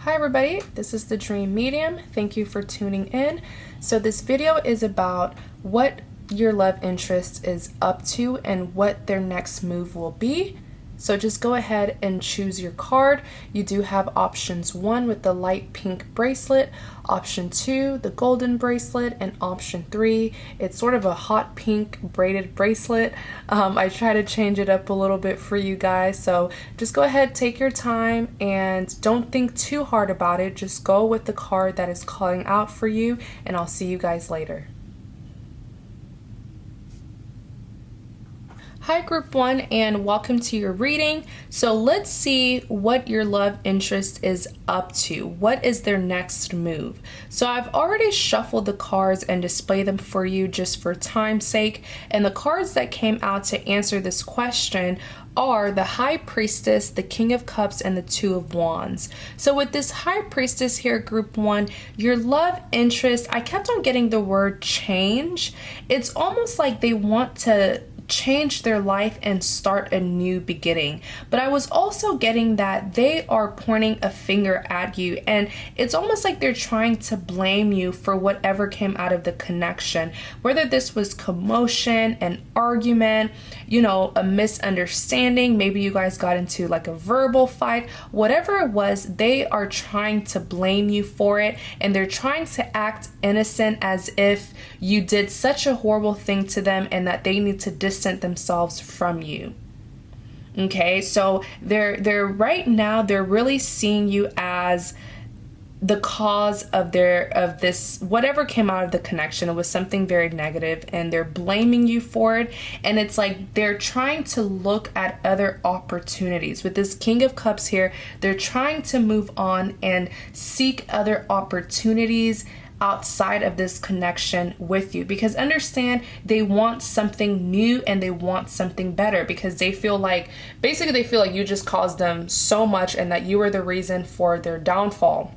Hi everybody, this is the Dream Medium. Thank you for tuning in. So this video is about what your love interest is up to and what their next move will be. So just go ahead and choose your card. You do have options 1 with the light pink bracelet, option 2 the golden bracelet, and option 3 it's sort of a hot pink braided bracelet. I try to change it up a little bit for you guys, so just go ahead, take your time, and don't think too hard about it. Just go with the card that is calling out for you, and I'll see you guys later. Hi group 1, and welcome to your reading. So let's see what your love interest is up to. What is their next move? So I've already shuffled the cards and displayed them for you just for time's sake, and the cards that came out to answer this question are the High Priestess, the King of Cups, and the Two of Wands. So with this High Priestess here, group 1, your love interest, I kept on getting the word change. It's almost like they want to change their life and start a new beginning, but I was also getting that they are pointing a finger at you, and it's almost like they're trying to blame you for whatever came out of the connection, whether this was commotion, an argument, a misunderstanding, maybe you guys got into like a verbal fight, whatever it was. They are trying to blame you for it, and they're trying to act innocent as if you did such a horrible thing to them and that they need to distance themselves from you. Okay, so they're right now, they're really seeing you as the cause of this whatever came out of the connection. It was something very negative, and they're blaming you for it, and it's like they're trying to look at other opportunities. With this King of Cups here, they're trying to move on and seek other opportunities outside of this connection with you, because understand, they want something new and they want something better, because they feel like you just caused them so much and that you were the reason for their downfall.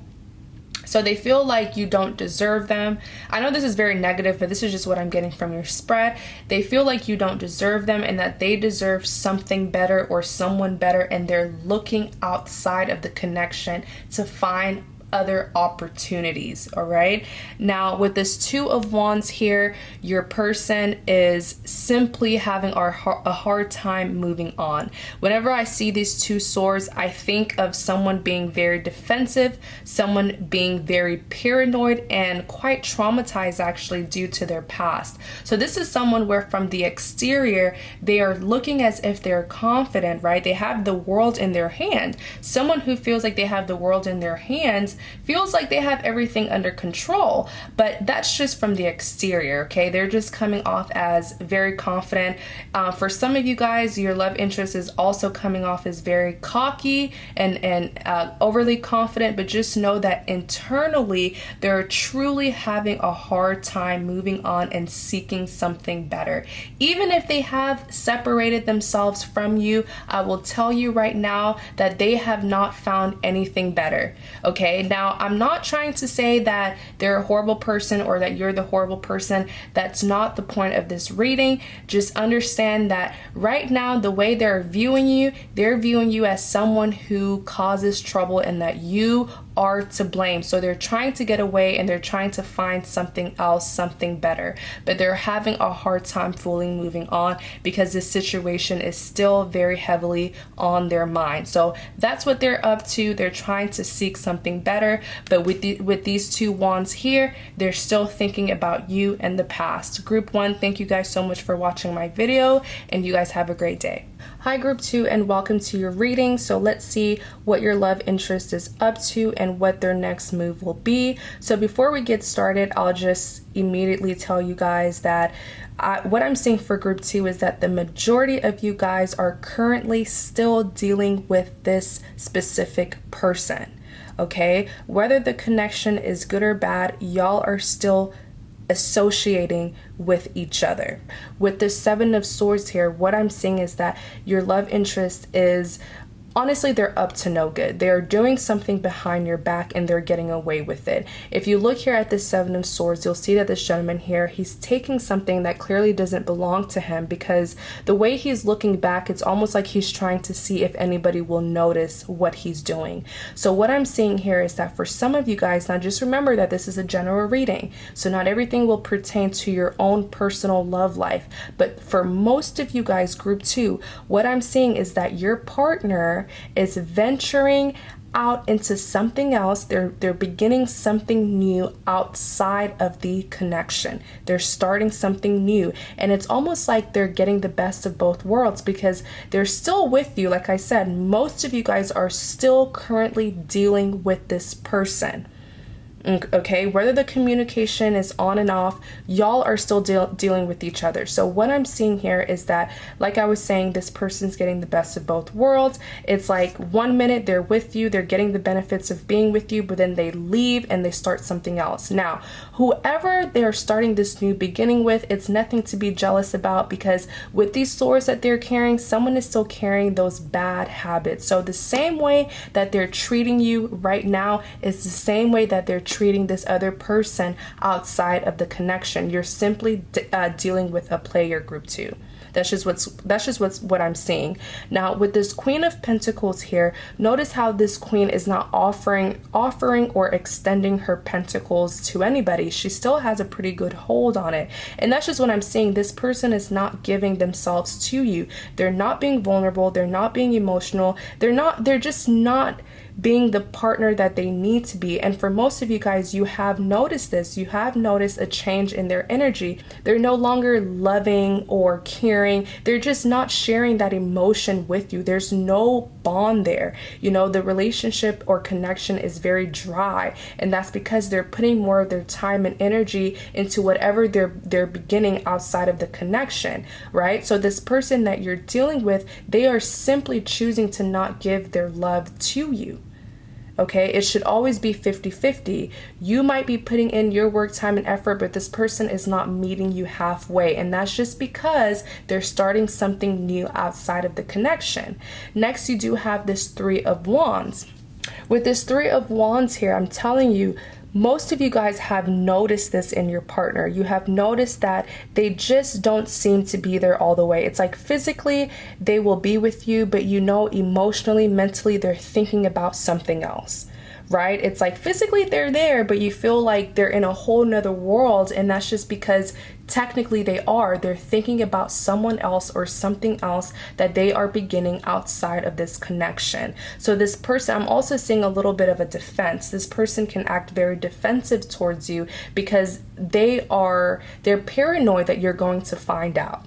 So they feel like you don't deserve them. I know this is very negative, but this is just what I'm getting from your spread. They feel like you don't deserve them and that they deserve something better or someone better, and they're looking outside of the connection to find other opportunities. All right, now with this Two of Wands here, your person is simply having a hard time moving on. Whenever I see these two swords, I think of someone being very defensive, someone being very paranoid and quite traumatized actually due to their past. So this is someone where from the exterior they are looking as if they're confident, right? They have the world in their hand. Someone who feels like they have the world in their hands feels like they have everything under control, but that's just from the exterior. Okay, they're just coming off as very confident. For some of you guys, your love interest is also coming off as very cocky and overly confident, but just know that internally they're truly having a hard time moving on and seeking something better. Even if they have separated themselves from you, I will tell you right now that they have not found anything better. Okay, now I'm not trying to say that they're a horrible person or that you're the horrible person. That's not the point of this reading. Just understand that right now, the way they're viewing you as someone who causes trouble and that you are to blame. So they're trying to get away and they're trying to find something else, something better, but they're having a hard time fully moving on because this situation is still very heavily on their mind. So that's what they're up to. They're trying to seek something better, but with these two wands here, they're still thinking about you and the past. Group 1, thank you guys so much for watching my video, and you guys have a great day. Hi group 2, and welcome to your reading. So let's see what your love interest is up to and what their next move will be. So before we get started, I'll just immediately tell you guys that what I'm seeing for group 2 is that the majority of you guys are currently still dealing with this specific person. Okay, whether the connection is good or bad, y'all are still associating with each other. With the Seven of Swords here, what I'm seeing is that your love interest is honestly, they're up to no good. They're doing something behind your back and they're getting away with it. If you look here at the Seven of Swords, you'll see that this gentleman here, he's taking something that clearly doesn't belong to him, because the way he's looking back, it's almost like he's trying to see if anybody will notice what he's doing. So what I'm seeing here is that for some of you guys, now just remember that this is a general reading, so not everything will pertain to your own personal love life, but for most of you guys, group 2, what I'm seeing is that your partner is venturing out into something else. They're beginning something new outside of the connection. They're starting something new, and it's almost like they're getting the best of both worlds, because they're still with you. Like I said, most of you guys are still currently dealing with this person. Okay, whether the communication is on and off, y'all are still dealing with each other. So what I'm seeing here is that, like I was saying, this person's getting the best of both worlds. It's like 1 minute they're with you, they're getting the benefits of being with you, but then they leave and they start something else. Now, whoever they're starting this new beginning with, it's nothing to be jealous about, because with these swords that they're carrying, someone is still carrying those bad habits. So the same way that they're treating you right now is the same way that they're treating this other person outside of the connection. You're simply dealing with a player, group 2. That's just what I'm seeing. Now with this Queen of Pentacles here, notice how this queen is not offering or extending her pentacles to anybody. She still has a pretty good hold on it. And that's just what I'm seeing. This person is not giving themselves to you. They're not being vulnerable. They're not being emotional. They're just not being the partner that they need to be. And for most of you guys, you have noticed this. You have noticed a change in their energy. They're no longer loving or caring. They're just not sharing that emotion with you. There's no bond there. You know, the relationship or connection is very dry. And that's because they're putting more of their time and energy into whatever they're beginning outside of the connection, right? So this person that you're dealing with, they are simply choosing to not give their love to you. Okay, it should always be 50-50. You might be putting in your work, time, and effort, but this person is not meeting you halfway. And that's just because they're starting something new outside of the connection. Next, you do have this Three of Wands. With this Three of Wands here, I'm telling you, most of you guys have noticed this in your partner. You have noticed that they just don't seem to be there all the way. It's like physically they will be with you, but you know, emotionally, mentally, they're thinking about something else, right? It's like physically they're there, but you feel like they're in a whole nother world. And that's just because technically they're thinking about someone else or something else that they are beginning outside of this connection. So this person, I'm also seeing a little bit of a defense. This person can act very defensive towards you because they're paranoid that you're going to find out.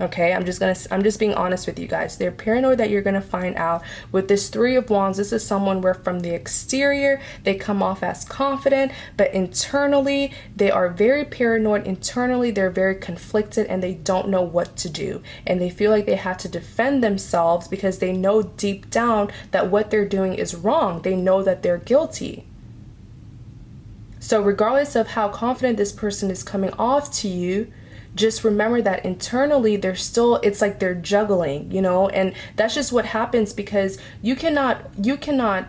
Okay, I'm just being honest with you guys. They're paranoid that you're going to find out. With this Three of Wands, this is someone where from the exterior, they come off as confident, but internally, they are very paranoid. Internally, they're very conflicted and they don't know what to do. And they feel like they have to defend themselves because they know deep down that what they're doing is wrong. They know that they're guilty. So regardless of how confident this person is coming off to you, just remember that internally it's like they're juggling, you know, and that's just what happens because you cannot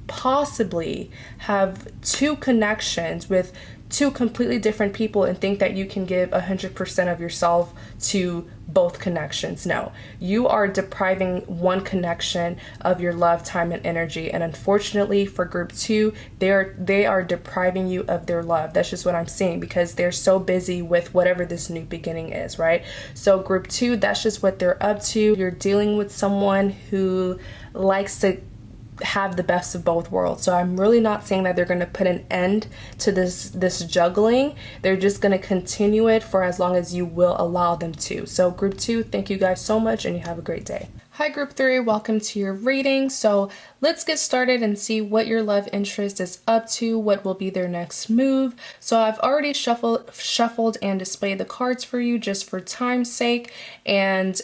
possibly have two connections with two completely different people and think that you can give 100% of yourself to both connections. No, you are depriving one connection of your love, time, and energy. And unfortunately for group 2, they are depriving you of their love. That's just what I'm seeing because they're so busy with whatever this new beginning is, right? So group 2, that's just what they're up to. You're dealing with someone who likes to have the best of both worlds. So I'm really not saying that they're going to put an end to this juggling. They're just going to continue it for as long as you will allow them to. So group 2, thank you guys so much and you have a great day. Hi group 3, welcome to your reading. So let's get started and see what your love interest is up to, what will be their next move. So I've already shuffled and displayed the cards for you just for time's sake, and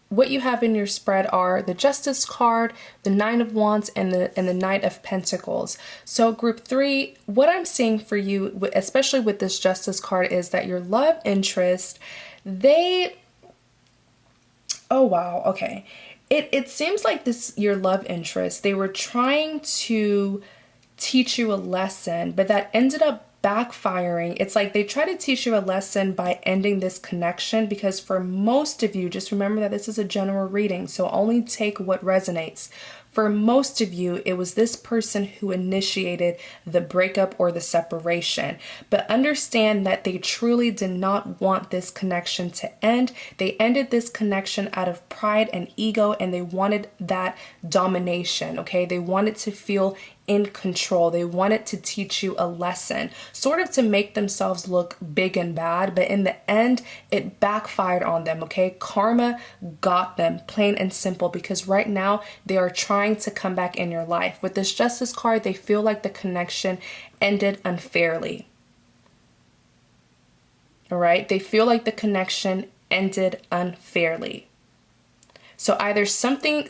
what you have in your spread are the Justice card, the Nine of Wands, and the Knight of Pentacles. So group 3, what I'm seeing for you, especially with this Justice card, is that your love interest, oh wow, okay. It seems like this, your love interest, they were trying to teach you a lesson, but that ended up backfiring. It's like they try to teach you a lesson by ending this connection, because for most of you, just remember that this is a general reading, so only take what resonates. For most of you, it was this person who initiated the breakup or the separation. But understand that they truly did not want this connection to end. They ended this connection out of pride and ego, and they wanted that domination, okay? They wanted to feel in control. They wanted to teach you a lesson, sort of to make themselves look big and bad, but in the end, it backfired on them, okay? Karma got them, plain and simple, because right now they are trying to come back in your life. With this Justice card, they feel like the connection ended unfairly. All right? They feel like the connection ended unfairly. So either something,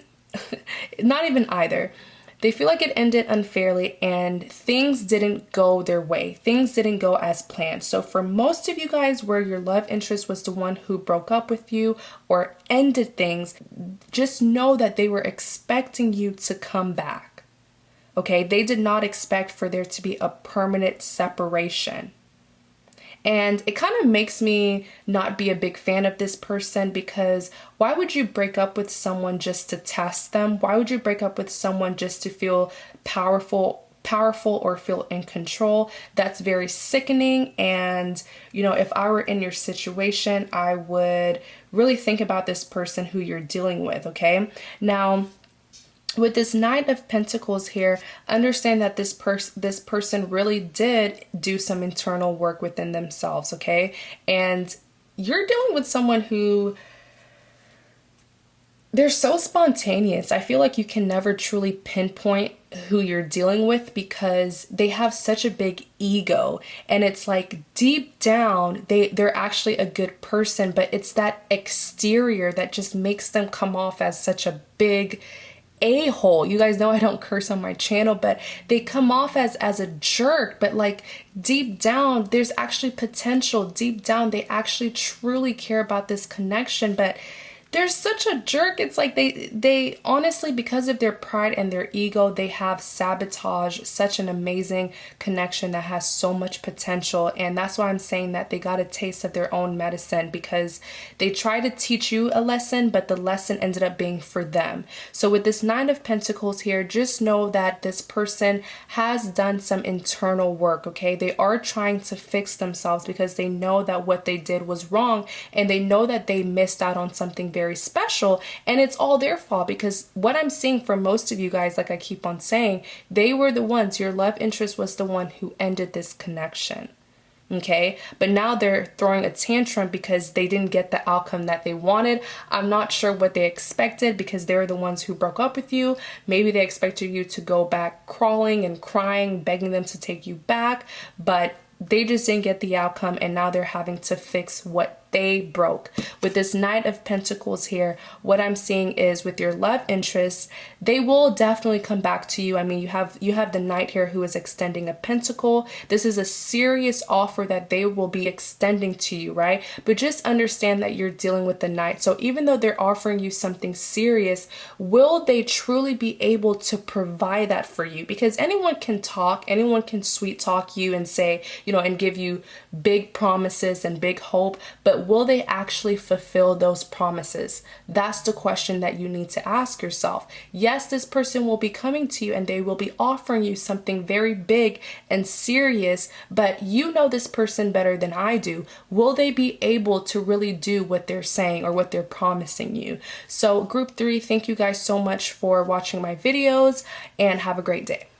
not even either, they feel like it ended unfairly and things didn't go their way. Things didn't go as planned. So for most of you guys where your love interest was the one who broke up with you or ended things, just know that they were expecting you to come back. Okay? They did not expect for there to be a permanent separation. And it kind of makes me not be a big fan of this person, because why would you break up with someone just to test them? Why would you break up with someone just to feel powerful or feel in control? That's very sickening. And, you know, if I were in your situation, I would really think about this person who you're dealing with, okay? Now, with this Knight of Pentacles here, understand that this person really did do some internal work within themselves, okay? And you're dealing with someone who, they're so spontaneous. I feel like you can never truly pinpoint who you're dealing with because they have such a big ego. And it's like deep down, they're actually a good person, but it's that exterior that just makes them come off as such a big a-hole. You guys know I don't curse on my channel, but they come off as a jerk, but like deep down there's actually potential. Deep down they actually truly care about this connection, but they're such a jerk. It's like they honestly, because of their pride and their ego, they have sabotaged such an amazing connection that has so much potential. And that's why I'm saying that they got a taste of their own medicine, because they tried to teach you a lesson, but the lesson ended up being for them. So with this Nine of Pentacles here, just know that this person has done some internal work, okay? They are trying to fix themselves because they know that what they did was wrong, and they know that they missed out on something very special, and it's all their fault, because what I'm seeing for most of you guys, like I keep on saying, they were the ones, your love interest was the one who ended this connection. Okay, but now they're throwing a tantrum because they didn't get the outcome that they wanted. I'm not sure what they expected, because they're the ones who broke up with you. Maybe they expected you to go back crawling and crying, begging them to take you back, but they just didn't get the outcome, and now they're having to fix what they broke. With this Knight of Pentacles here, what I'm seeing is with your love interests, they will definitely come back to you. I mean, you have the Knight here who is extending a pentacle. This is a serious offer that they will be extending to you, right? But just understand that you're dealing with the Knight. So even though they're offering you something serious, will they truly be able to provide that for you? Because anyone can talk, anyone can sweet talk you and say, you know, and give you big promises and big hope, but will they actually fulfill those promises? That's the question that you need to ask yourself. Yes, this person will be coming to you and they will be offering you something very big and serious, but you know this person better than I do. Will they be able to really do what they're saying or what they're promising you? So group 3, thank you guys so much for watching my videos, and have a great day.